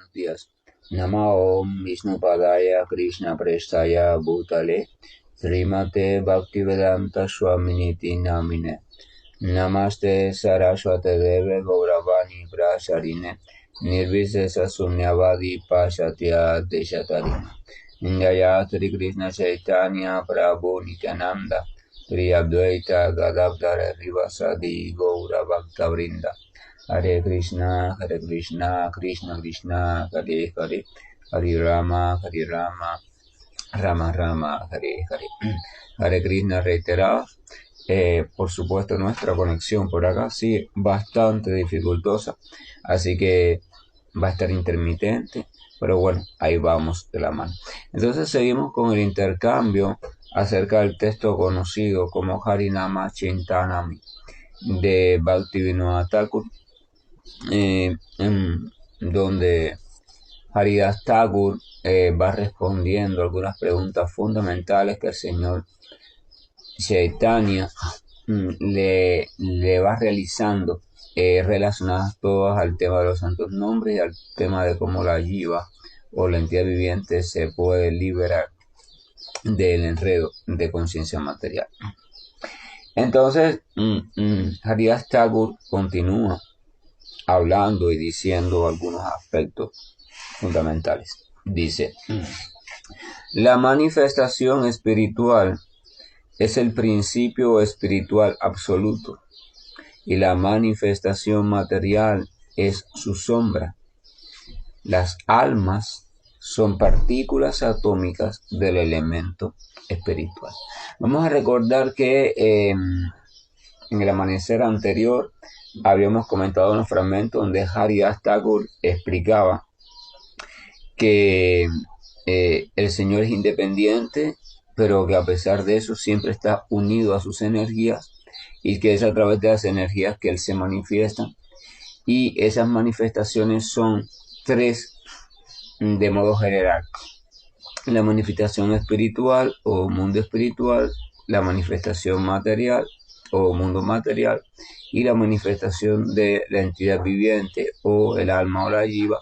buenos días. Namo Vishnupadaya Krishna Prestaya Bhutale Srimate Bhaktivedanta Swaminiti Namine Namaste Saraswate Deve Gauravani Prasarine Nirvisesa Sunyavadi Pashatya Deshatarine Jaya Sri Krishna Chaitanya Prabhu Nityananda Sri Advaita Gadadhara Rivasadi Gaura Bhakta Vrinda Hare Krishna, Krishna Krishna, Hare Hare, Hare Rama, Rama Rama, Hare Hare. Hare Krishna reiterado. Por supuesto nuestra conexión por acá sí bastante dificultosa, así que va a estar intermitente, pero bueno, ahí vamos de la mano. Entonces seguimos con el intercambio acerca del texto conocido como Harinama Chintanami de Bhaktivinoda Thakur, donde Haridas Thakur va respondiendo algunas preguntas fundamentales que el señor Chaitanya le va realizando, relacionadas todas al tema de los santos nombres y al tema de cómo la jiva o la entidad viviente se puede liberar del enredo de conciencia material. Entonces, Haridas Thakur continúa hablando y diciendo algunos aspectos fundamentales. Dice: la manifestación espiritual es el principio espiritual absoluto y la manifestación material es su sombra. Las almas son partículas atómicas del elemento espiritual. Vamos a recordar que en el amanecer anterior habíamos comentado unos fragmentos donde Haridas Thakur explicaba que el Señor es independiente, pero que a pesar de eso siempre está unido a sus energías y que es a través de las energías que Él se manifiesta. Y esas manifestaciones son tres de modo general: la manifestación espiritual o mundo espiritual, la manifestación material o mundo material y la manifestación de la entidad viviente o el alma o la jiva,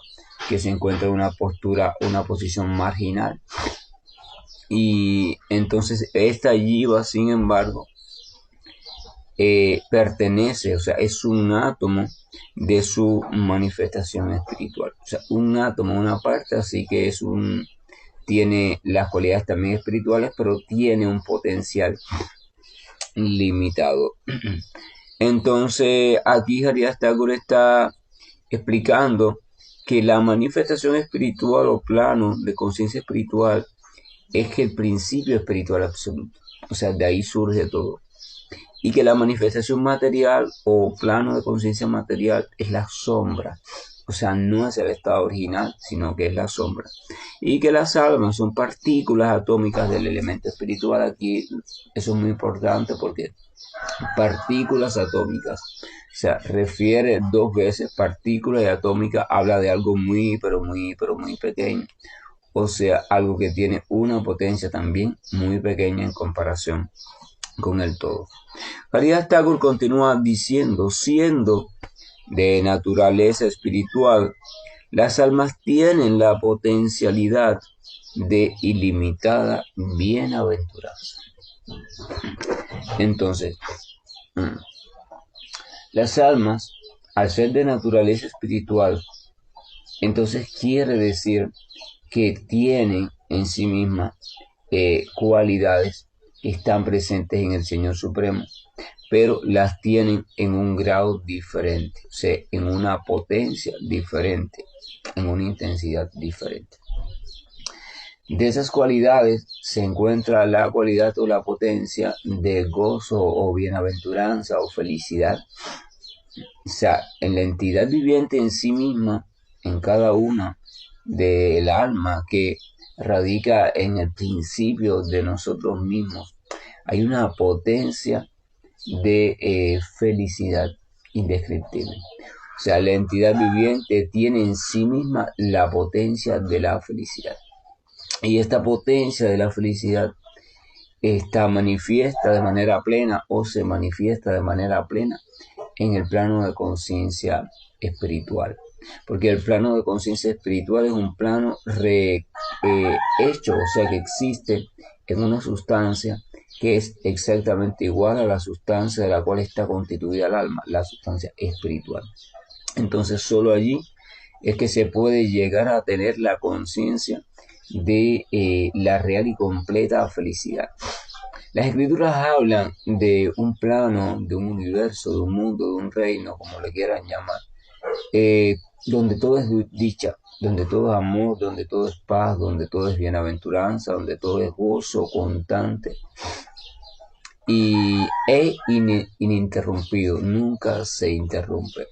que se encuentra en una posición marginal. Y entonces esta jiva, sin embargo, pertenece, o sea, es un átomo de su manifestación espiritual. O sea, un átomo, una parte, así que tiene las cualidades también espirituales, pero tiene un potencial limitado. Entonces, aquí Haridas Thakur está explicando que la manifestación espiritual o plano de conciencia espiritual es que el principio espiritual absoluto, o sea, de ahí surge todo. Y que la manifestación material o plano de conciencia material es la sombra, o sea, no es el estado original, sino que es la sombra. Y que las almas son partículas atómicas del elemento espiritual. Aquí eso es muy importante porque partículas atómicas, o sea, refiere dos veces partícula y atómica, habla de algo muy pequeño. O sea, algo que tiene una potencia también muy pequeña en comparación con el todo. Haridas Thakur continúa diciendo: siendo de naturaleza espiritual, las almas tienen la potencialidad de ilimitada bienaventuranza. Entonces, las almas, al ser de naturaleza espiritual, entonces quiere decir que tienen en sí mismas cualidades que están presentes en el Señor Supremo, pero las tienen en un grado diferente, o sea, en una potencia diferente, en una intensidad diferente. De esas cualidades se encuentra la cualidad o la potencia de gozo o bienaventuranza o felicidad. O sea, en la entidad viviente en sí misma, en cada una del alma que radica en el principio de nosotros mismos, hay una potencia de felicidad indescriptible. O sea, la entidad viviente tiene en sí misma la potencia de la felicidad. Y esta potencia de la felicidad está manifiesta de manera plena o se manifiesta de manera plena en el plano de conciencia espiritual. porque el plano de conciencia espiritual es un plano hecho, o sea que existe en una sustancia que es exactamente igual a la sustancia de la cual está constituida el alma, la sustancia espiritual. Entonces solo allí es que se puede llegar a tener la conciencia de la real y completa felicidad. Las escrituras hablan de un plano, de un universo, de un mundo, de un reino, como le quieran llamar, eh, donde todo es dicha, donde todo es amor, donde todo es paz, donde todo es bienaventuranza, donde todo es gozo constante y es ininterrumpido, nunca se interrumpe.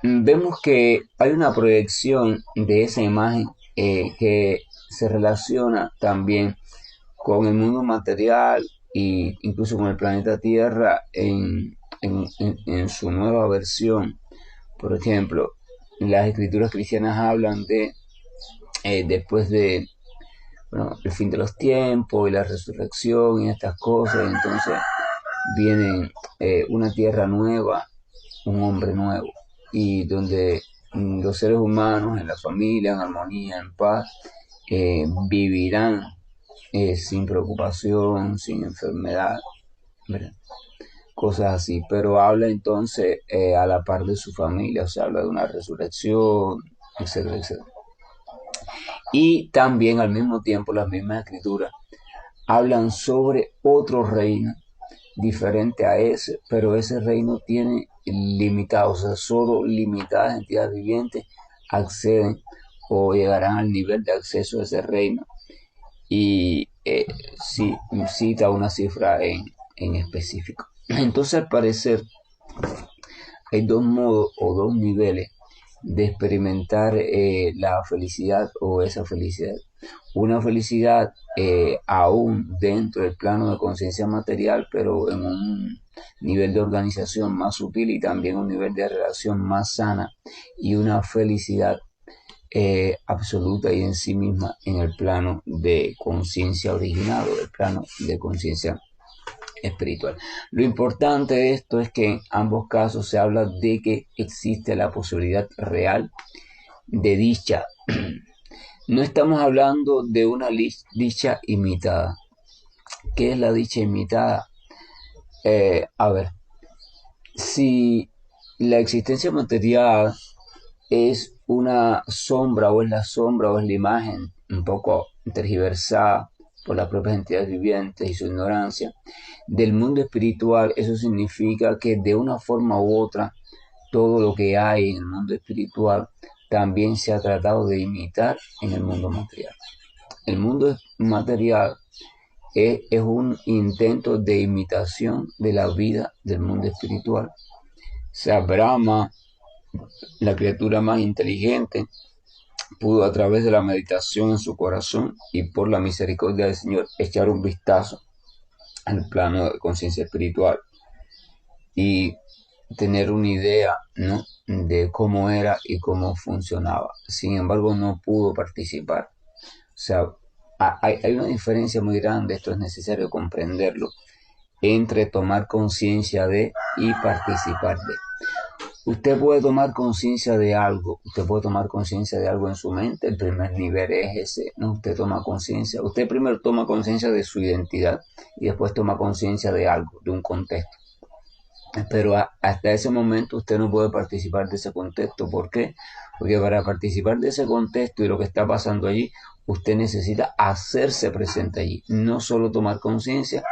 Vemos que hay una proyección de esa imagen que se relaciona también con el mundo material e incluso con el planeta Tierra en su nueva versión. Por ejemplo, las escrituras cristianas hablan de después de el fin de los tiempos y la resurrección y estas cosas, y entonces viene una tierra nueva, un hombre nuevo, y donde los seres humanos en la familia, en armonía, en paz, vivirán sin preocupación, sin enfermedad, ¿verdad? Cosas así, pero habla entonces a la par de su familia, o sea, habla de una resurrección, etcétera, etcétera. Y también al mismo tiempo las mismas escrituras hablan sobre otro reino diferente a ese, pero ese reino tiene limitados, o sea, solo limitadas entidades vivientes acceden o llegarán al nivel de acceso a ese reino. Y sí, cita una cifra en específico. Entonces, al parecer, hay dos modos o dos niveles de experimentar la felicidad o esa felicidad. Una felicidad aún dentro del plano de conciencia material, pero en un nivel de organización más sutil y también un nivel de relación más sana y una felicidad absoluta y en sí misma en el plano de conciencia original o el plano de conciencia espiritual. Lo importante de esto es que en ambos casos se habla de que existe la posibilidad real de dicha. No estamos hablando de una dicha imitada. ¿Qué es la dicha imitada? A ver, si la existencia material es una sombra o es la sombra o es la imagen un poco tergiversada por las propias entidades vivientes y su ignorancia del mundo espiritual, eso significa que de una forma u otra todo lo que hay en el mundo espiritual también se ha tratado de imitar en el mundo material. El mundo material es un intento de imitación de la vida del mundo espiritual. O sea, Brahma, la criatura más inteligente, pudo a través de la meditación en su corazón y por la misericordia del Señor echar un vistazo al plano de conciencia espiritual y tener una idea, ¿no?, de cómo era y cómo funcionaba. Sin embargo, no pudo participar. O sea, hay una diferencia muy grande, esto es necesario comprenderlo, entre tomar conciencia de y participar de. Usted puede tomar conciencia de algo, usted puede tomar conciencia de algo en su mente, el primer nivel es ese, ¿no? Usted toma conciencia, usted primero toma conciencia de su identidad y después toma conciencia de algo, de un contexto. Pero hasta ese momento usted no puede participar de ese contexto. ¿Por qué? Porque para participar de ese contexto y lo que está pasando allí, usted necesita hacerse presente allí. No solo tomar conciencia,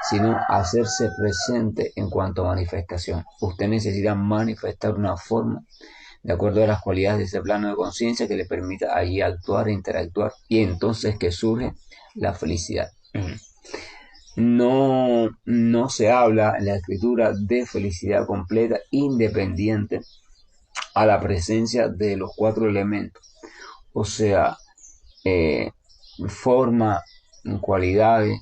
sino hacerse presente en cuanto a manifestación. Usted necesita manifestar una forma de acuerdo a las cualidades de ese plano de conciencia que le permita allí actuar e interactuar. Y entonces que surge la felicidad. No se habla en la escritura de felicidad completa independiente a la presencia de los cuatro elementos. O sea, forma, cualidades,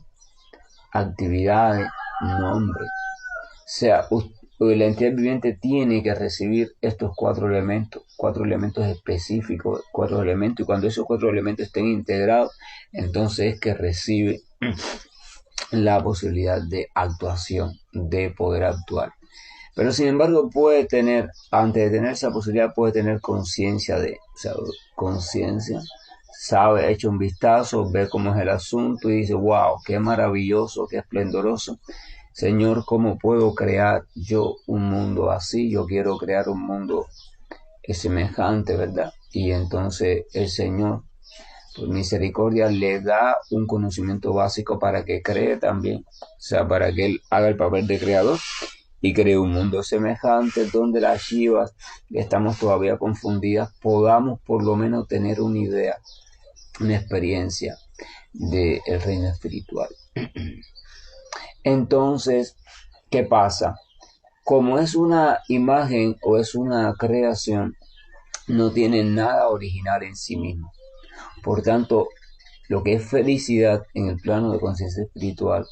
actividades, nombre. O sea, la entidad viviente tiene que recibir estos cuatro elementos específicos, cuatro elementos, y cuando esos cuatro elementos estén integrados, entonces es que recibe la posibilidad de actuación, de poder actuar. Pero sin embargo puede tener, antes de tener esa posibilidad, puede tener conciencia o sea, conciencia, sabe, echa un vistazo, ve cómo es el asunto y dice, wow, qué maravilloso, qué esplendoroso. Señor, ¿cómo puedo crear yo un mundo así? Yo quiero crear un mundo semejante, ¿verdad? Y entonces el Señor, por misericordia, le da un conocimiento básico para que cree también, o sea, para que él haga el papel de creador y cree un mundo semejante donde las chivas, que estamos todavía confundidas, podamos por lo menos tener una idea, una experiencia del reino espiritual. Entonces, ¿qué pasa? Como es una imagen o es una creación, no tiene nada original en sí mismo. Por tanto, lo que es felicidad en el plano de conciencia espiritual,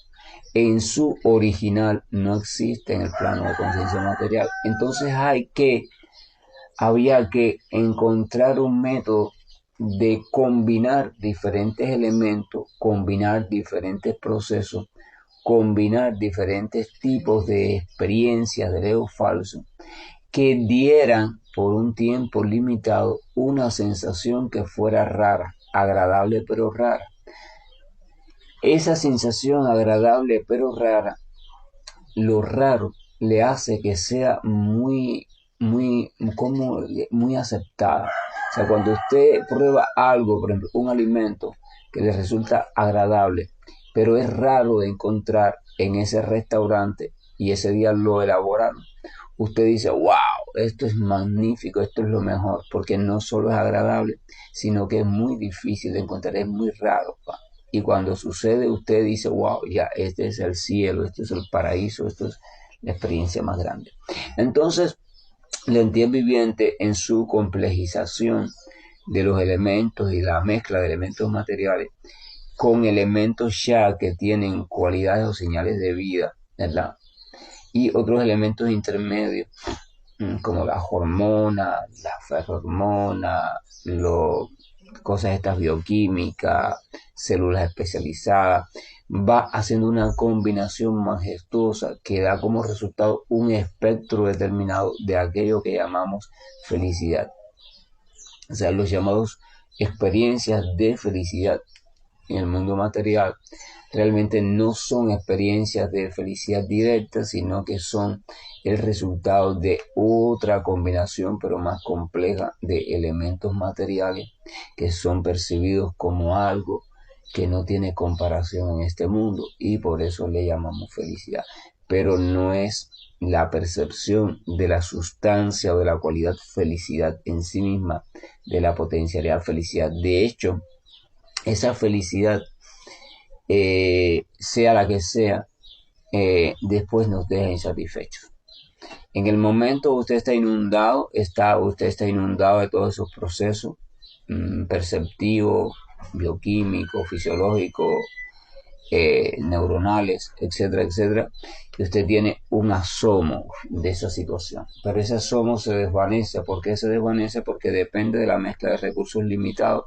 en su original no existe en el plano de conciencia material. Entonces había que encontrar un método de combinar diferentes elementos, combinar diferentes procesos, combinar diferentes tipos de experiencias de ego falso que dieran por un tiempo limitado una sensación que fuera rara, agradable pero rara. Esa sensación agradable pero rara, lo raro le hace que sea muy aceptada. O sea, cuando usted prueba algo, por ejemplo, un alimento que le resulta agradable, pero es raro de encontrar en ese restaurante y ese día lo elaboraron, usted dice, wow, esto es magnífico, esto es lo mejor, porque no solo es agradable, sino que es muy difícil de encontrar, es muy raro. Y cuando sucede, usted dice, wow, ya, este es el cielo, este es el paraíso, esto es la experiencia más grande. Entonces, la entidad viviente en su complejización de los elementos y la mezcla de elementos materiales con elementos ya que tienen cualidades o señales de vida, ¿verdad? Y otros elementos intermedios como las hormonas, la ferromona, cosas estas bioquímicas, células especializadas, va haciendo una combinación majestuosa que da como resultado un espectro determinado de aquello que llamamos felicidad. O sea, los llamados experiencias de felicidad en el mundo material realmente no son experiencias de felicidad directa, sino que son el resultado de otra combinación, pero más compleja, de elementos materiales que son percibidos como algo que no tiene comparación en este mundo y por eso le llamamos felicidad. Pero no es la percepción de la sustancia o de la cualidad felicidad en sí misma, de la potencialidad felicidad. De hecho, esa felicidad sea la que sea, después nos deja insatisfechos. En el momento usted está inundado, usted está inundado de todos esos procesos perceptivos, bioquímicos, fisiológicos, neuronales, etcétera, etcétera, y usted tiene un asomo de esa situación. Pero ese asomo se desvanece. ¿Por qué se desvanece? Porque depende de la mezcla de recursos limitados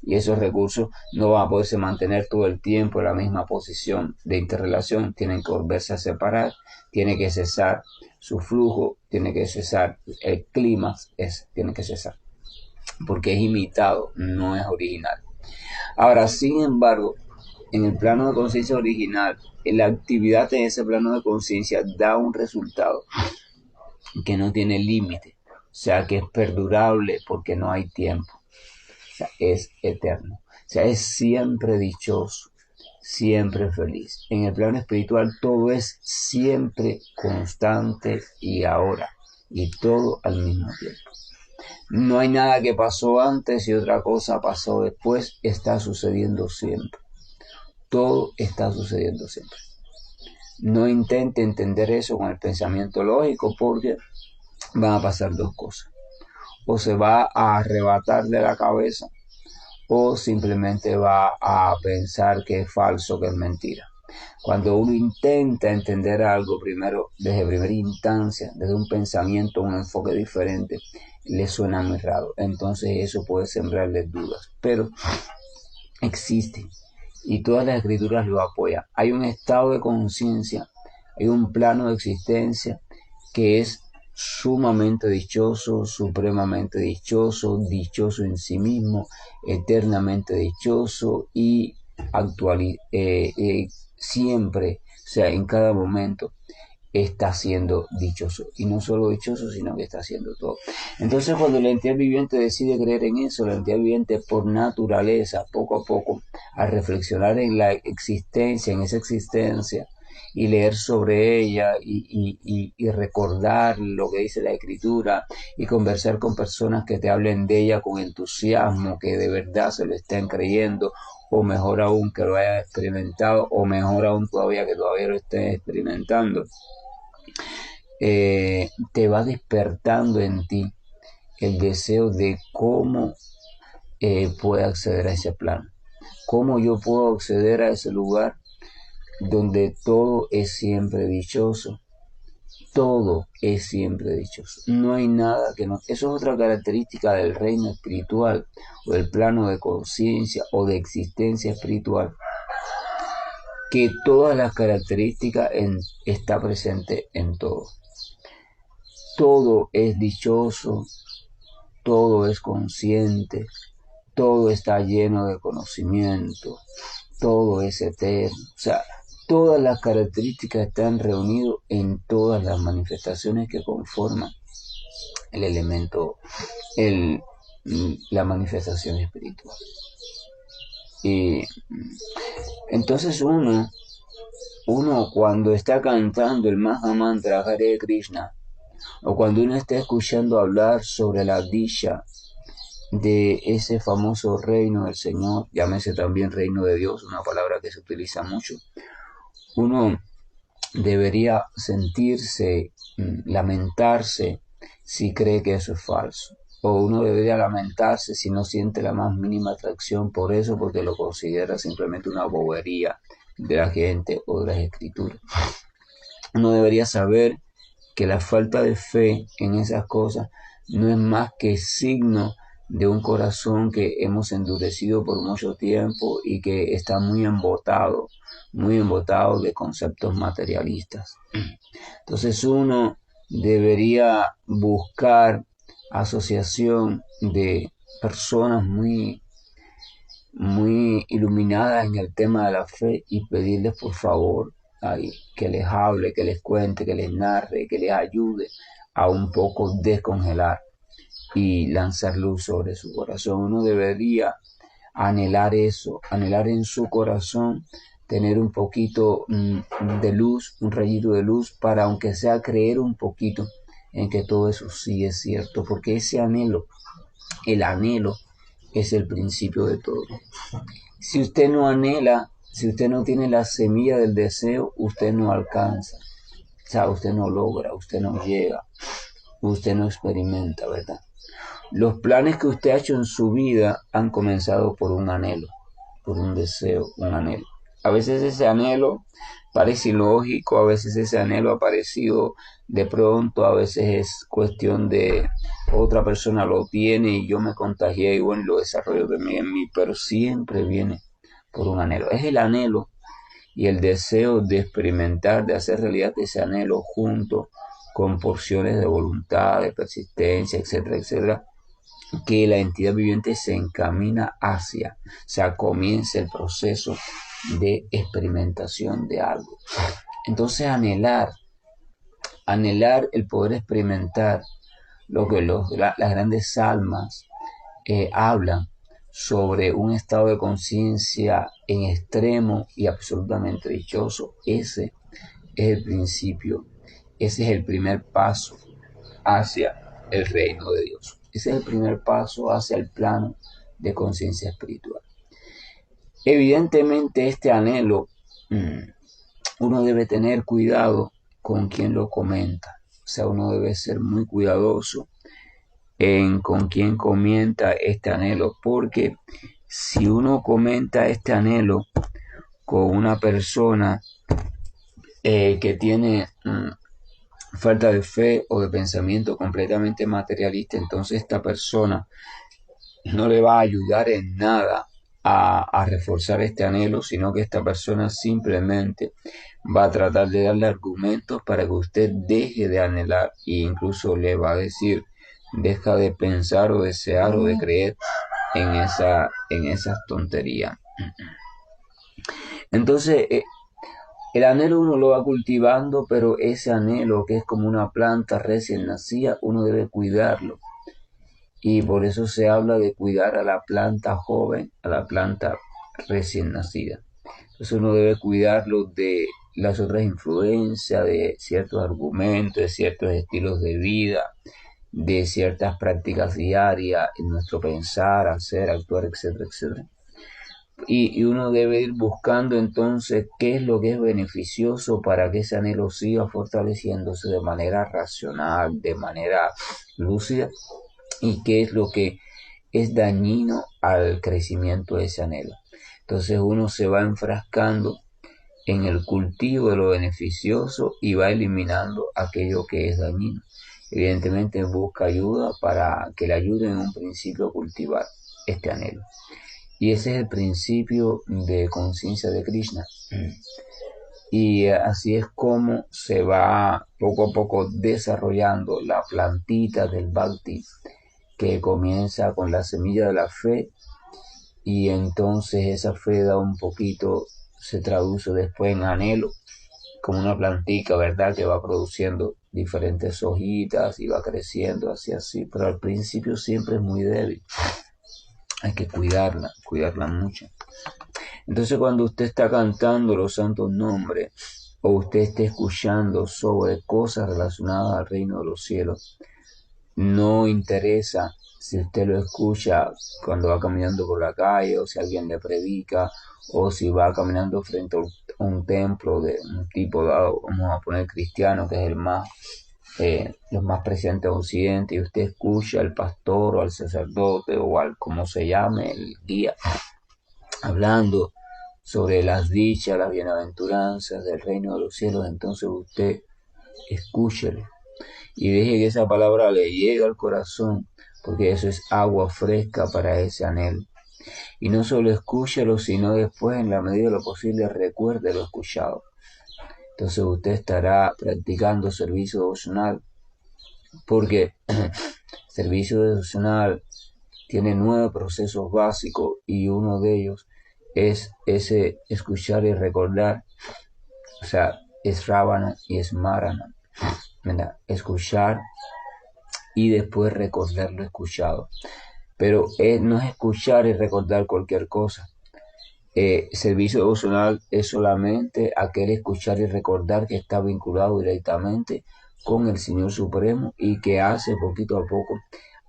y esos recursos no van a poderse mantener todo el tiempo en la misma posición de interrelación, tienen que volverse a separar, tiene que cesar su flujo, tiene que cesar el clima, tiene que cesar, porque es imitado, no es original. Ahora, sin embargo, en el plano de conciencia original, la actividad en ese plano de conciencia da un resultado que no tiene límite, o sea, que es perdurable porque no hay tiempo. O sea, es eterno. O sea, es siempre dichoso, siempre feliz. En el plano espiritual todo es siempre constante y ahora, y todo al mismo tiempo. No hay nada que pasó antes y otra cosa pasó después, está sucediendo siempre. Todo está sucediendo siempre. No intente entender eso con el pensamiento lógico porque van a pasar dos cosas. O se va a arrebatar de la cabeza o simplemente va a pensar que es falso, que es mentira. Cuando uno intenta entender algo primero, desde primera instancia, desde un pensamiento, un enfoque diferente, le suena muy raro. Entonces eso puede sembrarle dudas, pero existe y todas las escrituras lo apoyan. Hay un estado de conciencia, hay un plano de existencia que es sumamente dichoso, supremamente dichoso, dichoso en sí mismo, eternamente dichoso y siempre, o sea, en cada momento está siendo dichoso. Y no solo dichoso, sino que está haciendo todo. Entonces, cuando la entidad viviente decide creer en eso, la entidad viviente por naturaleza, poco a poco, al reflexionar en la existencia, en esa existencia, y leer sobre ella y recordar lo que dice la escritura y conversar con personas que te hablen de ella con entusiasmo, que de verdad se lo estén creyendo, o mejor aún que lo hayan experimentado, o mejor aún todavía que todavía lo estén experimentando, te va despertando en ti el deseo de cómo puedo acceder a ese plano, cómo yo puedo acceder a ese lugar donde todo es siempre dichoso, todo es siempre dichoso, no hay nada que no. Eso es otra característica del reino espiritual o del plano de conciencia o de existencia espiritual, que todas las características está presente en todo. Todo es dichoso, todo es consciente, todo está lleno de conocimiento, todo es eterno. O sea, todas las características están reunidas en todas las manifestaciones que conforman el elemento, el, la manifestación espiritual. Y entonces uno cuando está cantando el Maha Mantra Hare Krishna, o cuando uno está escuchando hablar sobre la Disha de ese famoso reino del Señor, llámese también reino de Dios, una palabra que se utiliza mucho, uno debería sentirse, lamentarse si cree que eso es falso. O uno debería lamentarse si no siente la más mínima atracción por eso, porque lo considera simplemente una bobería de la gente o de las escrituras. Uno debería saber que la falta de fe en esas cosas no es más que signo de un corazón que hemos endurecido por mucho tiempo y que está muy embotado de conceptos materialistas. Entonces uno debería buscar asociación de personas muy iluminadas en el tema de la fe y pedirles por favor que les hable, que les cuente, que les narre, que les ayude a un poco descongelar y lanzar luz sobre su corazón. Uno debería anhelar eso, anhelar en su corazón, tener un poquito de luz, un rayito de luz, para aunque sea creer un poquito en que todo eso sí es cierto, porque ese anhelo, el anhelo es el principio de todo. Si usted no anhela, si usted no tiene la semilla del deseo, usted no alcanza, o sea, usted no logra, usted no llega, usted no experimenta, ¿verdad? Los planes que usted ha hecho en su vida han comenzado por un anhelo, por un deseo, un anhelo. A veces ese anhelo parece ilógico, a veces ese anhelo ha aparecido de pronto, a veces es cuestión de otra persona lo tiene y yo me contagié y bueno, lo desarrollo también en mí, pero siempre viene por un anhelo. Es el anhelo y el deseo de experimentar, de hacer realidad ese anhelo junto con porciones de voluntad, de persistencia, etcétera, etcétera, que la entidad viviente se encamina hacia, o sea, comienza el proceso de experimentación de algo. Entonces anhelar el poder experimentar lo que las grandes almas hablan sobre un estado de conciencia en extremo y absolutamente dichoso. Ese es el principio, ese es el primer paso hacia el reino de Dios. Ese es el primer paso hacia el plano de conciencia espiritual. Evidentemente este anhelo, uno debe tener cuidado con quien lo comenta. O sea, uno debe ser muy cuidadoso en con quien comenta este anhelo, porque si uno comenta este anhelo con una persona que tiene falta de fe o de pensamiento completamente materialista, entonces esta persona no le va a ayudar en nada a reforzar este anhelo, sino que esta persona simplemente va a tratar de darle argumentos para que usted deje de anhelar e incluso le va a decir, deja de pensar o desear o de creer en esas tonterías. Entonces, el anhelo uno lo va cultivando, pero ese anhelo que es como una planta recién nacida, uno debe cuidarlo. Y por eso se habla de cuidar a la planta joven, a la planta recién nacida. Entonces uno debe cuidarlo de las otras influencias, de ciertos argumentos, de ciertos estilos de vida, de ciertas prácticas diarias en nuestro pensar, hacer, actuar, etcétera, etcétera. Y uno debe ir buscando entonces qué es lo que es beneficioso para que ese anhelo siga fortaleciéndose de manera racional, de manera lúcida, y qué es lo que es dañino al crecimiento de ese anhelo. Entonces uno se va enfrascando en el cultivo de lo beneficioso y va eliminando aquello que es dañino. Evidentemente busca ayuda para que le ayuden en un principio a cultivar este anhelo. Y ese es el principio de conciencia de Krishna. Y así es como se va poco a poco desarrollando la plantita del Bhakti, que comienza con la semilla de la fe, y entonces esa fe da un poquito, se traduce después en anhelo, como una plantica, ¿verdad? Que va produciendo diferentes hojitas y va creciendo así, pero al principio siempre es muy débil. Hay que cuidarla mucho. Entonces cuando usted está cantando los santos nombres o usted esté escuchando sobre cosas relacionadas al reino de los cielos, no interesa si usted lo escucha cuando va caminando por la calle o si alguien le predica o si va caminando frente a un templo de un tipo dado, vamos a poner cristiano, que es los más presentes en Occidente, y usted escucha al pastor o al sacerdote o al como se llame, el guía, hablando sobre las dichas, las bienaventuranzas del reino de los cielos, entonces usted escúchele y deje que esa palabra le llegue al corazón, porque eso es agua fresca para ese anhelo. Y no solo escúchelo, sino después, en la medida de lo posible, recuerde lo escuchado. Entonces usted estará practicando servicio devocional, porque servicio devocional tiene 9 procesos básicos y uno de ellos es ese escuchar y recordar, o sea, es Ravana y es Marana, ¿verdad? Escuchar y después recordar lo escuchado. Pero no es escuchar y recordar cualquier cosa. Servicio devocional es solamente aquel escuchar y recordar que está vinculado directamente con el Señor Supremo y que hace poquito a poco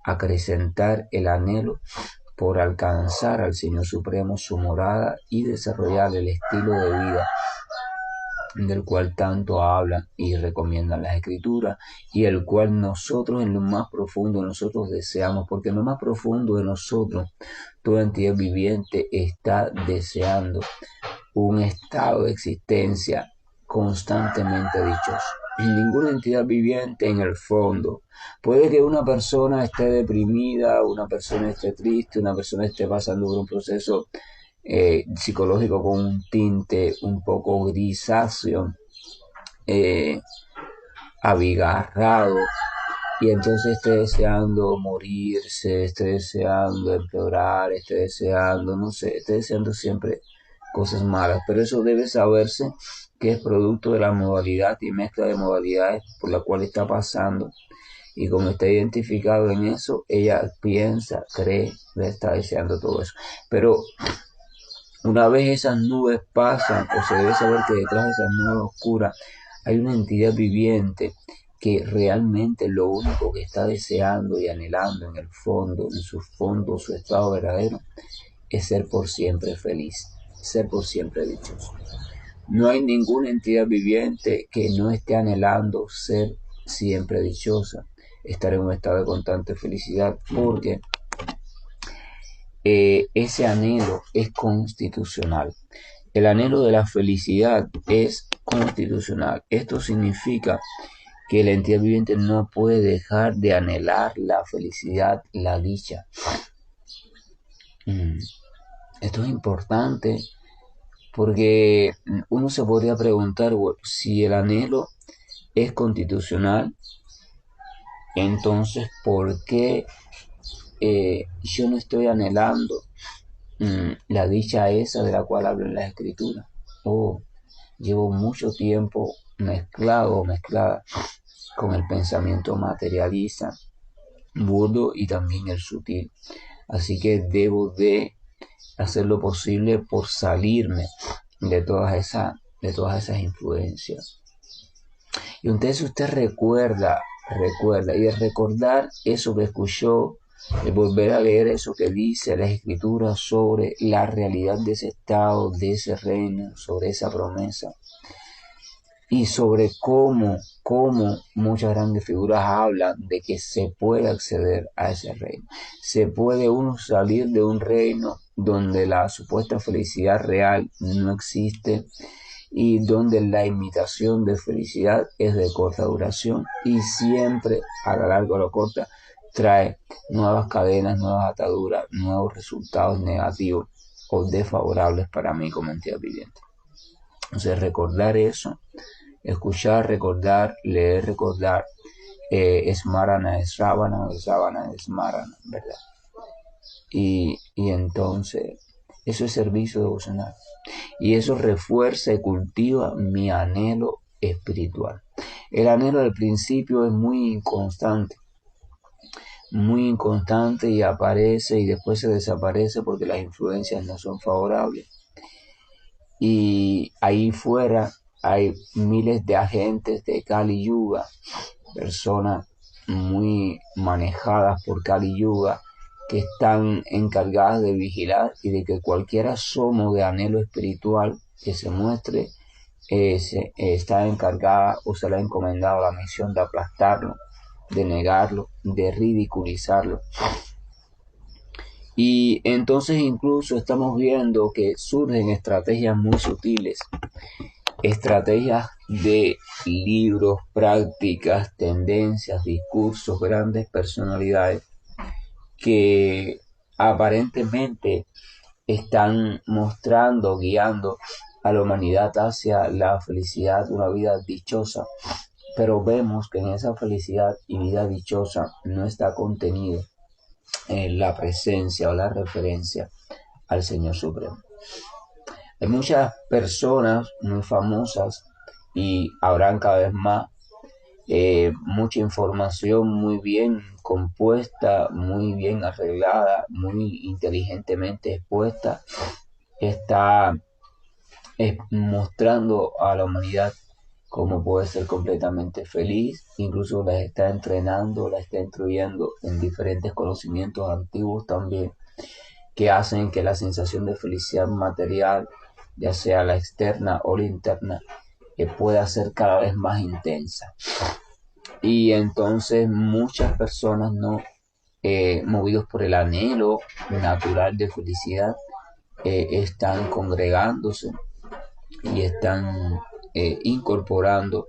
acrecentar el anhelo por alcanzar al Señor Supremo, su morada, y desarrollar el estilo de vida del cual tanto hablan y recomiendan las escrituras, y el cual nosotros en lo más profundo de nosotros deseamos, porque en lo más profundo de nosotros toda entidad viviente está deseando un estado de existencia constantemente dichoso. Y ninguna entidad viviente en el fondo. Puede que una persona esté deprimida, una persona esté triste, una persona esté pasando por un proceso psicológico con un tinte un poco grisáceo, abigarrado, y entonces esté deseando morirse, esté deseando empeorar, esté deseando, no sé, esté deseando siempre cosas malas, pero eso debe saberse que es producto de la modalidad y mezcla de modalidades por la cual está pasando, y como está identificado en eso, ella piensa, cree, está deseando todo eso. Pero una vez esas nubes pasan, o se debe saber que detrás de esas nubes oscuras hay una entidad viviente que realmente lo único que está deseando y anhelando en el fondo, en su fondo, su estado verdadero, es ser por siempre feliz, ser por siempre dichoso. No hay ninguna entidad viviente que no esté anhelando ser siempre dichosa, estar en un estado de constante felicidad, porque ese anhelo es constitucional. El anhelo de la felicidad es constitucional. Esto significa que la entidad viviente no puede dejar de anhelar la felicidad, la dicha. Esto es importante porque uno se podría preguntar, bueno, si el anhelo es constitucional, entonces ¿por qué yo no estoy anhelando la dicha esa de la cual habla en la escritura? Oh, llevo mucho tiempo mezclado o mezclada con el pensamiento materialista, burdo y también el sutil. Así que debo de hacer lo posible por salirme de todas esas influencias. Y entonces usted recuerda, y de recordar eso que escuchó, de volver a leer eso que dice las escrituras sobre la realidad de ese estado, de ese reino, sobre esa promesa, y sobre cómo muchas grandes figuras hablan de que se puede acceder a ese reino. Se puede uno salir de un reino donde la supuesta felicidad real no existe y donde la imitación de felicidad es de corta duración y siempre a la larga o a la corta trae nuevas cadenas, nuevas ataduras, nuevos resultados negativos o desfavorables para mí como entidad viviente. Entonces recordar eso, escuchar, recordar, leer, recordar, Smarana es Ravana, Ravana es Smarana, ¿verdad? Y entonces eso es servicio devocional. Y eso refuerza y cultiva mi anhelo espiritual. El anhelo del principio es muy inconstante y aparece y después se desaparece porque las influencias no son favorables. Y ahí fuera hay miles de agentes de Kali Yuga, personas muy manejadas por Kali Yuga, que están encargadas de vigilar y de que cualquier asomo de anhelo espiritual que se muestre está encargada o se le ha encomendado la misión de aplastarlo, de negarlo, de ridiculizarlo. Y entonces incluso estamos viendo que surgen estrategias muy sutiles, estrategias de libros, prácticas, tendencias, discursos, grandes personalidades que aparentemente están mostrando, guiando a la humanidad hacia la felicidad, una vida dichosa. Pero vemos que en esa felicidad y vida dichosa no está contenido la presencia o la referencia al Señor Supremo. Hay muchas personas muy famosas y habrán cada vez más, mucha información muy bien compuesta, muy bien arreglada, muy inteligentemente expuesta, está mostrando a la humanidad cómo puede ser completamente feliz, incluso la está entrenando, la está instruyendo en diferentes conocimientos antiguos también, que hacen que la sensación de felicidad material, ya sea la externa o la interna, pueda ser cada vez más intensa. Y entonces muchas personas no movidos por el anhelo natural de felicidad, están congregándose y están incorporando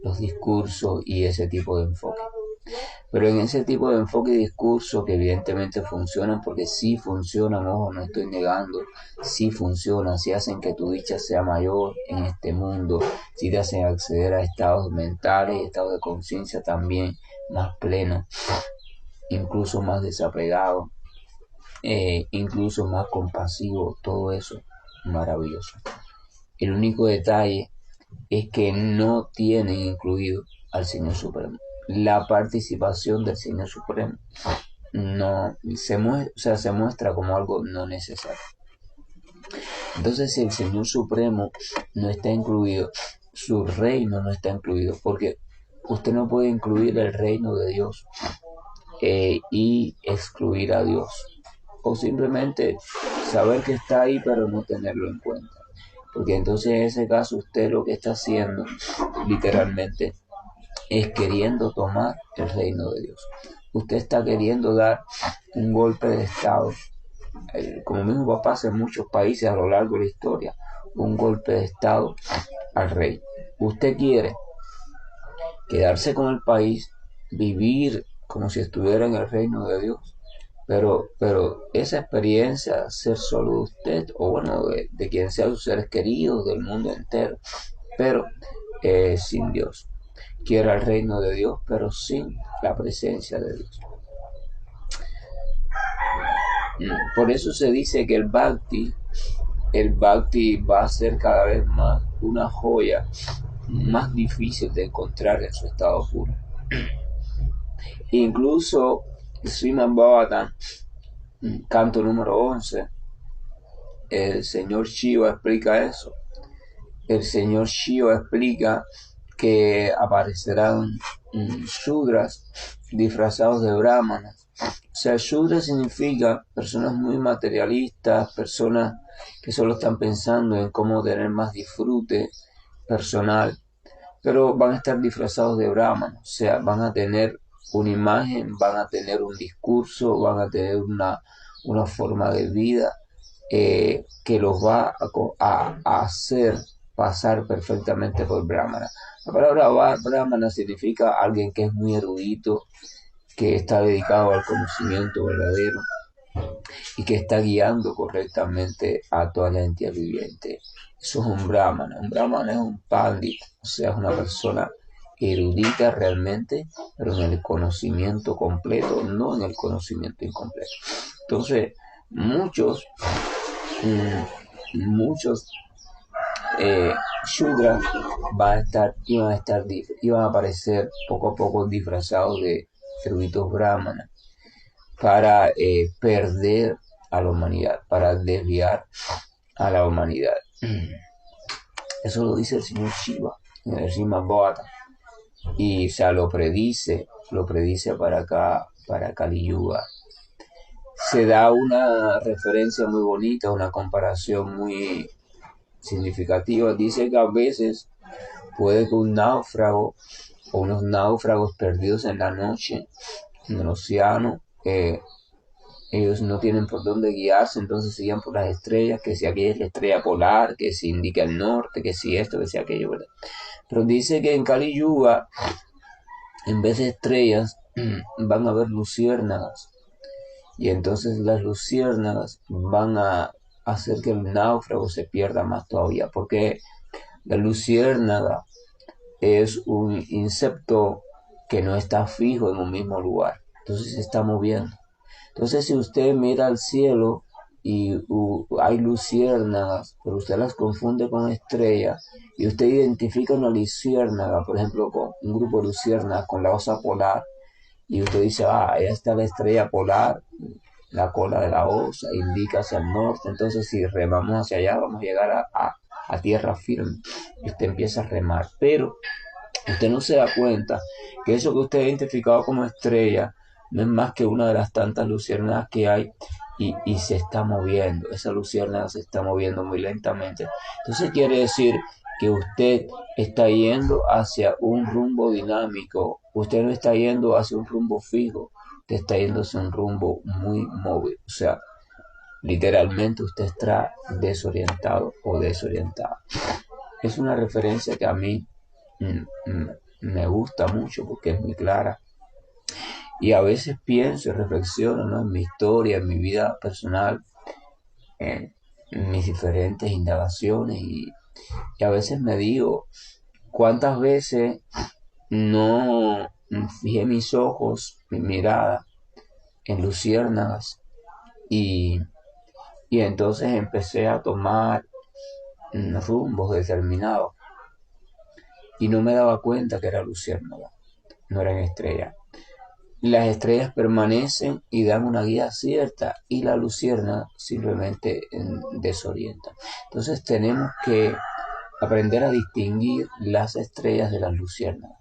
los discursos y ese tipo de enfoque. Pero en ese tipo de enfoque y discurso que evidentemente funcionan, porque sí funcionan, ojo, no estoy negando, sí funcionan, sí hacen que tu dicha sea mayor en este mundo, sí te hacen acceder a estados mentales y estados de conciencia también más plenos, incluso más desapegados, incluso más compasivos, todo eso maravilloso. El único detalle es que no tienen incluido al Señor Supremo. La participación del Señor Supremo no se muestra como algo no necesario. Entonces, si el Señor Supremo no está incluido, su reino no está incluido, porque usted no puede incluir el reino de Dios y excluir a Dios, o simplemente saber que está ahí pero no tenerlo en cuenta, porque entonces en ese caso usted lo que está haciendo literalmente es queriendo tomar el reino de Dios. Usted está queriendo dar un golpe de estado, como mismo pasa en muchos países a lo largo de la historia, un golpe de estado al rey. Usted quiere quedarse con el país, vivir como si estuviera en el reino de Dios, pero esa experiencia, ser solo de usted, o bueno, de quien sea sus seres queridos, del mundo entero, pero sin Dios. Quiera el reino de Dios, pero sin la presencia de Dios. Por eso se dice que el Bhakti va a ser cada vez más una joya más difícil de encontrar en su estado puro. Incluso Srimad Bhagavatam, canto número 11, el señor Shiva explica eso. El señor Shiva explica que aparecerán shudras disfrazados de brahmanas. O sea, shudra significa personas muy materialistas, personas que solo están pensando en cómo tener más disfrute personal, pero van a estar disfrazados de brahmanas. O sea, van a tener una imagen, van a tener un discurso, van a tener una forma de vida que los va a hacer pasar perfectamente por brahmana. La palabra brahmana significa alguien que es muy erudito, que está dedicado al conocimiento verdadero y que está guiando correctamente a toda la entidad viviente. Eso es un brahmana. Un brahmana es un pandit, o sea, es una persona erudita realmente, pero en el conocimiento completo, no en el conocimiento incompleto. Entonces, muchos Shudras iban a aparecer poco a poco disfrazados de eruditos brahmanas para perder a la humanidad, para desviar a la humanidad. Eso lo dice el señor Shiva en el Srimad Bhagavatam. Y lo predice para Kali Yuga. Se da una referencia muy bonita, una comparación muy significativa. Dice que a veces puede que un náufrago o unos náufragos perdidos en la noche en el océano, ellos no tienen por dónde guiarse, entonces siguen por las estrellas, que si aquella es la estrella polar, que si indica el norte, que si esto, que si aquello, ¿verdad? Pero dice que en Kali Yuga, en vez de estrellas, van a haber luciérnagas. Y entonces las luciérnagas van a hacer que el náufrago se pierda más todavía, porque la luciérnaga es un insecto que no está fijo en un mismo lugar, entonces se está moviendo. Entonces, si usted mira al cielo y hay luciérnagas, pero usted las confunde con estrellas, y usted identifica una luciérnaga, por ejemplo, con un grupo de luciérnagas con la osa polar, y usted dice, ahí está la estrella polar, la cola de la osa indica hacia el norte, entonces si remamos hacia allá vamos a llegar a tierra firme, y usted empieza a remar, pero usted no se da cuenta que eso que usted ha identificado como estrella no es más que una de las tantas luciérnagas que hay y se está moviendo. Esa luciérnaga se está moviendo muy lentamente. Entonces quiere decir que usted está yendo hacia un rumbo dinámico. Usted no está yendo hacia un rumbo fijo. Usted está yendo hacia un rumbo muy móvil. O sea, literalmente usted está desorientado o desorientada. Es una referencia que a mí me gusta mucho porque es muy clara. Y a veces pienso y reflexiono, ¿no?, en mi historia, en mi vida personal, en mis diferentes indagaciones y a veces me digo, ¿cuántas veces no fijé mis ojos, mi mirada en luciérnagas y entonces empecé a tomar rumbos determinados y no me daba cuenta que era luciérnaga, no eran estrellas? Las estrellas permanecen y dan una guía cierta y la luciérnaga simplemente desorienta. Entonces tenemos que aprender a distinguir las estrellas de las luciérnagas.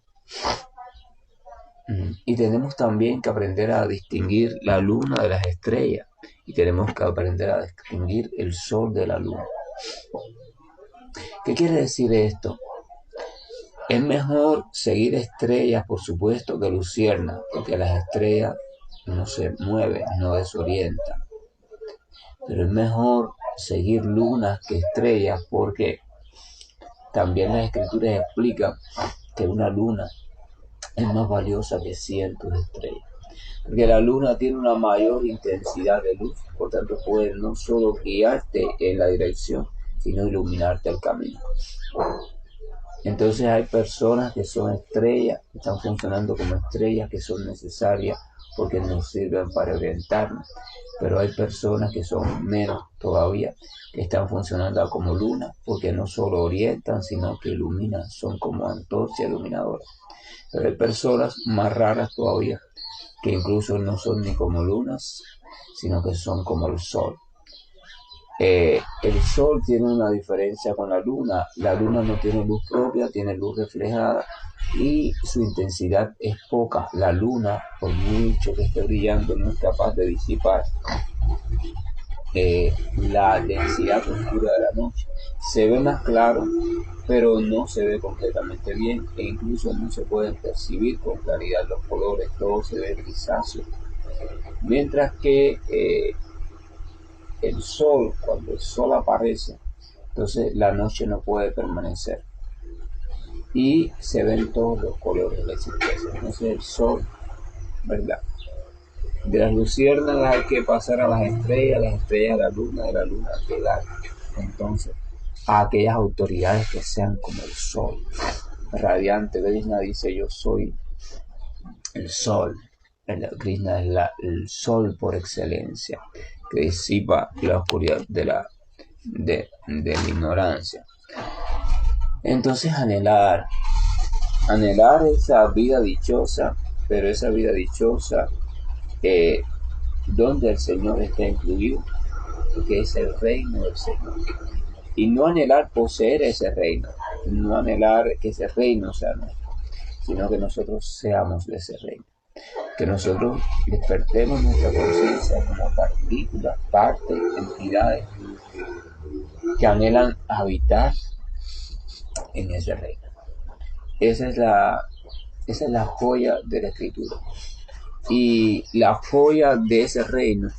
Y tenemos también que aprender a distinguir la luna de las estrellas. Y tenemos que aprender a distinguir el sol de la luna. ¿Qué quiere decir esto? Es mejor seguir estrellas, por supuesto, que luciérnagas, porque las estrellas no se mueven, no desorientan. Pero es mejor seguir lunas que estrellas, porque también las escrituras explican que una luna es más valiosa que cientos de estrellas. porque la luna tiene una mayor intensidad de luz, por tanto puede no solo guiarte en la dirección, sino iluminarte el camino. Entonces hay personas que son estrellas, que están funcionando como estrellas, que son necesarias porque nos sirven para orientarnos. Pero hay personas que son menos todavía, que están funcionando como luna, porque no solo orientan, sino que iluminan, son como antorcha iluminadora. Pero hay personas más raras todavía, que incluso no son ni como lunas, sino que son como el sol. El sol tiene una diferencia con la luna. La luna no tiene luz propia, tiene luz reflejada y su intensidad es poca. La luna, por mucho que esté brillando, no es capaz de disipar la densidad oscura de la noche. Se ve más claro, pero no se ve completamente bien e incluso no se pueden percibir con claridad los colores, todo se ve grisáceo. Mientras que el sol, cuando el sol aparece, entonces la noche no puede permanecer y se ven todos los colores de la existencia. Entonces el sol, ¿verdad? De las luciérnagas hay que pasar a las estrellas a la luna, de la luna a llegar entonces a aquellas autoridades que sean como el sol, radiante. Krishna dice: yo soy el sol. Krishna es el sol por excelencia, que disipa la oscuridad de la ignorancia. Entonces anhelar esa vida dichosa, pero esa vida dichosa donde el Señor está incluido, que es el reino del Señor. Y no anhelar poseer ese reino, no anhelar que ese reino sea nuestro, sino que nosotros seamos de ese reino. Que nosotros despertemos nuestra conciencia como partículas, partes, entidades que anhelan habitar en ese reino. Esa es la joya de la escritura. Y la joya de ese reino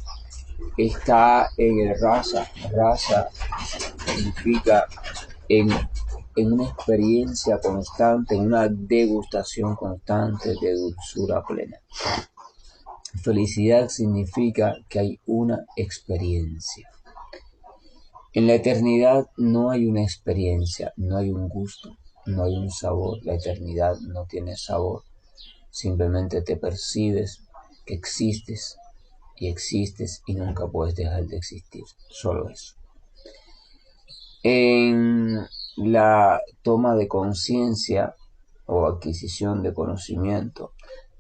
está en el rasa. Rasa significa en una experiencia constante, en una degustación constante de dulzura plena. Felicidad significa que hay una experiencia. En la eternidad no hay una experiencia, no hay un gusto, no hay un sabor. La eternidad no tiene sabor. Simplemente te percibes que existes y nunca puedes dejar de existir. Solo eso. En la toma de conciencia o adquisición de conocimiento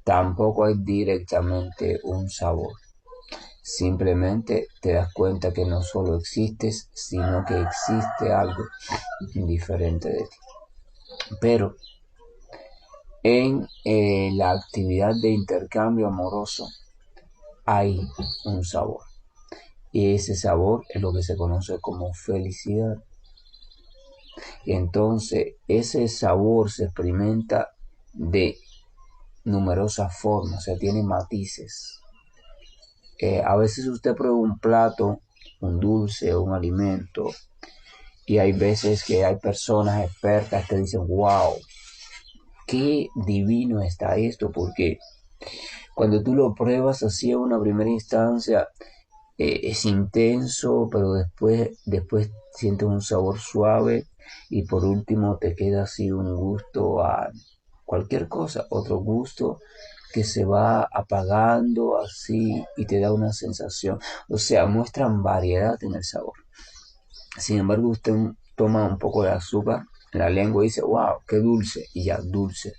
tampoco hay directamente un sabor. Simplemente te das cuenta que no solo existes, sino que existe algo diferente de ti. Pero en la actividad de intercambio amoroso hay un sabor. Y ese sabor es lo que se conoce como felicidad. Y entonces ese sabor se experimenta de numerosas formas, o sea, tiene matices. A veces usted prueba un plato, un dulce o un alimento, y hay veces que hay personas expertas que dicen: wow, qué divino está esto, porque cuando tú lo pruebas así en una primera instancia, es intenso, pero después sientes un sabor suave y por último te queda así un gusto a cualquier cosa, otro gusto que se va apagando así y te da una sensación. O sea, muestran variedad en el sabor. Sin embargo, usted toma un poco de azúcar en la lengua y dice: wow, qué dulce, y ya, dulce.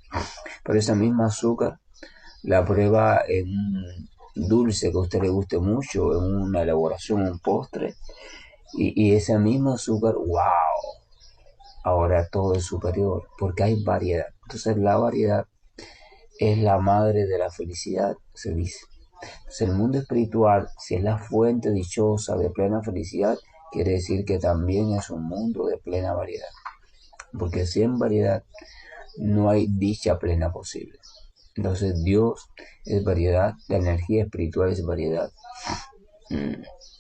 Pero esa misma azúcar la prueba en un dulce que a usted le guste mucho, en una elaboración, un postre, y ese mismo azúcar, wow, ahora todo es superior, porque hay variedad. Entonces la variedad es la madre de la felicidad, se dice. Entonces el mundo espiritual, si es la fuente dichosa de plena felicidad, quiere decir que también es un mundo de plena variedad. Porque si en variedad no hay dicha plena posible. Entonces Dios es variedad, la energía espiritual es variedad.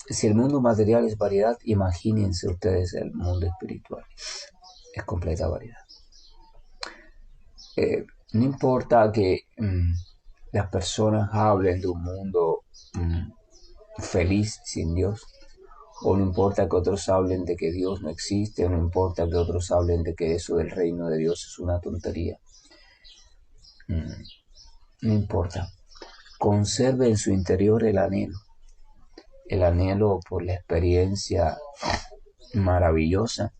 Si el mundo material es variedad, imagínense ustedes el mundo espiritual. Es completa variedad. No importa que las personas hablen de un mundo feliz sin Dios, o no importa que otros hablen de que Dios no existe, o no importa que otros hablen de que eso del reino de Dios es una tontería. No importa. Conserve en su interior el anhelo por la experiencia maravillosa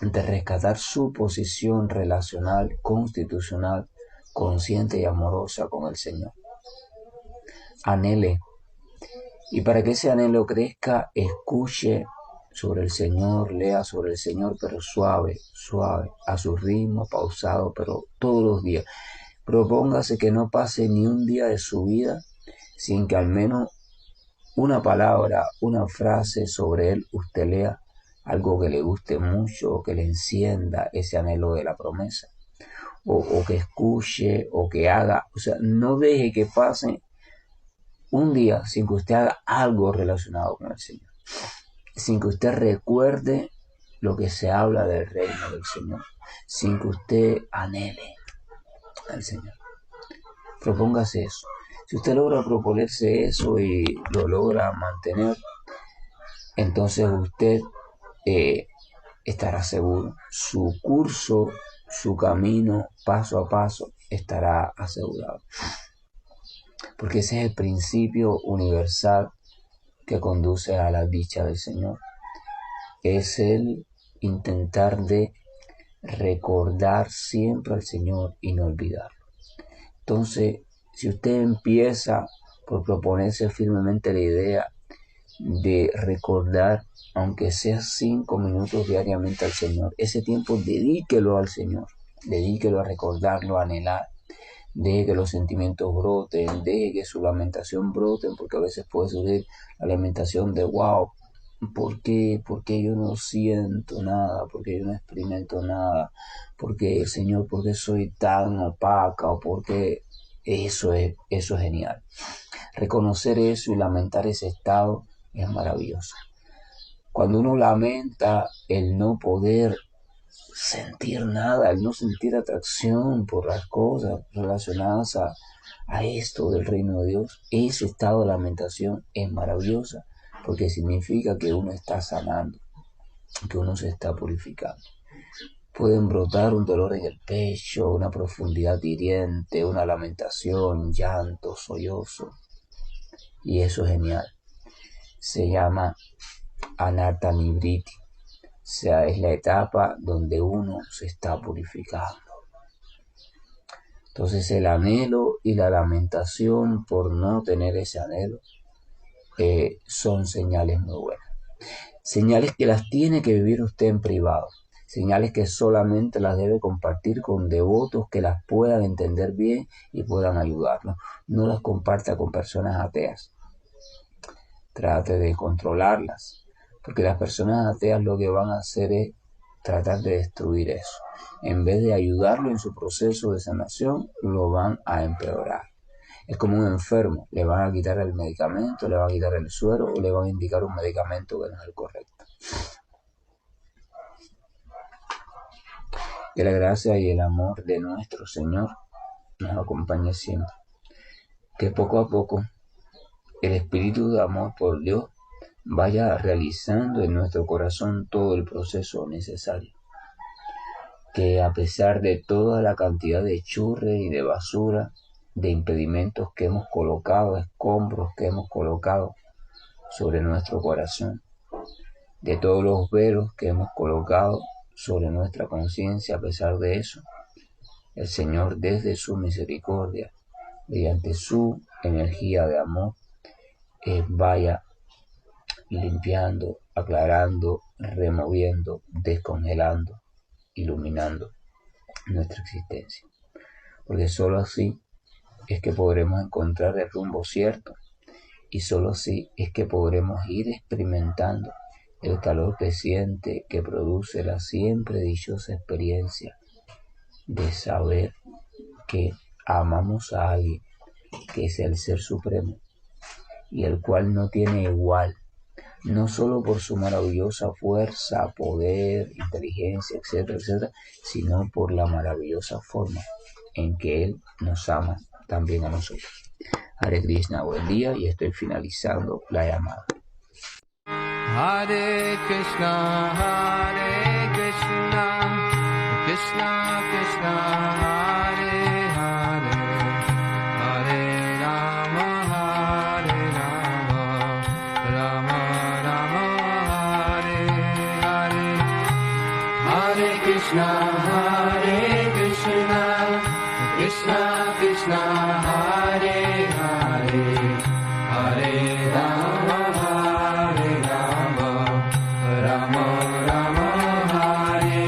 de rescatar su posición relacional, constitucional, consciente y amorosa con el Señor. Anhele. Y para que ese anhelo crezca, escuche sobre el Señor, lea sobre el Señor, pero suave, suave, a su ritmo, pausado, pero todos los días. Propóngase que no pase ni un día de su vida sin que al menos una palabra, una frase sobre Él usted lea, algo que le guste mucho, o que le encienda ese anhelo de la promesa, o que escuche, o que haga. O sea, no deje que pase un día sin que usted haga algo relacionado con el Señor, sin que usted recuerde lo que se habla del reino del Señor, sin que usted anhele al Señor. Propóngase eso. Si usted logra proponerse eso y lo logra mantener, entonces usted estará seguro. Su curso, su camino, paso a paso, estará asegurado. Porque ese es el principio universal que conduce a la dicha del Señor. Es el intentar de recordar siempre al Señor y no olvidarlo. Entonces, si usted empieza por proponerse firmemente la idea de recordar, aunque sea 5 minutos diariamente al Señor, ese tiempo dedíquelo al Señor, dedíquelo a recordarlo, a anhelar, deje que los sentimientos broten, deje que su lamentación broten, porque a veces puede surgir la lamentación de wow, ¿por qué? ¿Por qué yo no siento nada? ¿Por qué yo no experimento nada? ¿Por qué, Señor, por qué soy tan opaca? ¿O por qué? Eso es genial. Reconocer eso y lamentar ese estado es maravilloso. Cuando uno lamenta el no poder sentir nada, el no sentir atracción por las cosas relacionadas a esto del reino de Dios, ese estado de lamentación es maravillosa, porque significa que uno está sanando, que uno se está purificando. Pueden brotar un dolor en el pecho, una profundidad hiriente, una lamentación, llanto, sollozo, y eso es genial. Se llama Anarta Nibriti. O sea, es la etapa donde uno se está purificando. Entonces el anhelo y la lamentación por no tener ese anhelo son señales muy buenas. Señales que las tiene que vivir usted en privado. Señales que solamente las debe compartir con devotos que las puedan entender bien y puedan ayudarlo. No las comparta con personas ateas. Trate de controlarlas, porque las personas ateas lo que van a hacer es tratar de destruir eso. En vez de ayudarlo en su proceso de sanación, lo van a empeorar. Es como un enfermo, le van a quitar el medicamento, le van a quitar el suero o le van a indicar un medicamento que no es el correcto. Que la gracia y el amor de nuestro Señor nos acompañe siempre. Que poco a poco el espíritu de amor por Dios vaya realizando en nuestro corazón todo el proceso necesario. Que a pesar de toda la cantidad de churre y de basura, de impedimentos que hemos colocado, escombros que hemos colocado sobre nuestro corazón, de todos los velos que hemos colocado sobre nuestra conciencia, a pesar de eso, el Señor desde su misericordia, mediante su energía de amor, vaya limpiando, aclarando, removiendo, descongelando, iluminando nuestra existencia. Porque sólo así es que podremos encontrar el rumbo cierto y sólo así es que podremos ir experimentando el calor creciente que produce la siempre dichosa experiencia de saber que amamos a alguien que es el Ser Supremo y el cual no tiene igual, no solo por su maravillosa fuerza, poder, inteligencia, etcétera, etcétera, sino por la maravillosa forma en que Él nos ama también a nosotros. Hare Krishna, buen día, y estoy finalizando la llamada. Hare Krishna, Krishna Krishna, Hare Hare, Hare Rama, Rama Rama, Hare Hare. Hare Krishna, Krishna Krishna, Hare Hare, Hare Rama, Rama Rama, Hare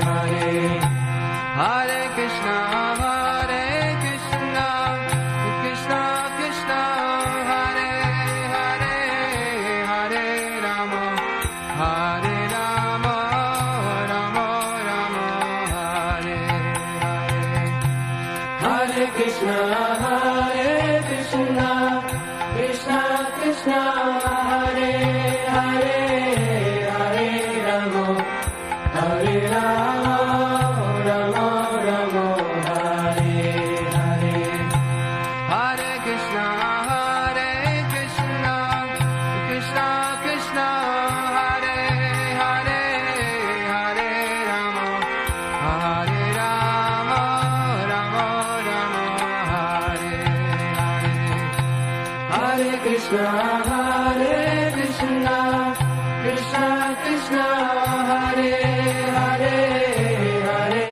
Hare. Hare Krishna, Krishna Krishna, Hare Hare, Hare Rama, Rama Rama, Hare Hare. Hare Krishna, Krishna Krishna, Hare Hare, Hare Rama, Rama Rama, Hare Hare. Hare Krishna, Krishna Krishna, Hare Hare, Hare Rama, Rama Rama, Hare Hare. Hare Krishna, Krishna Krishna,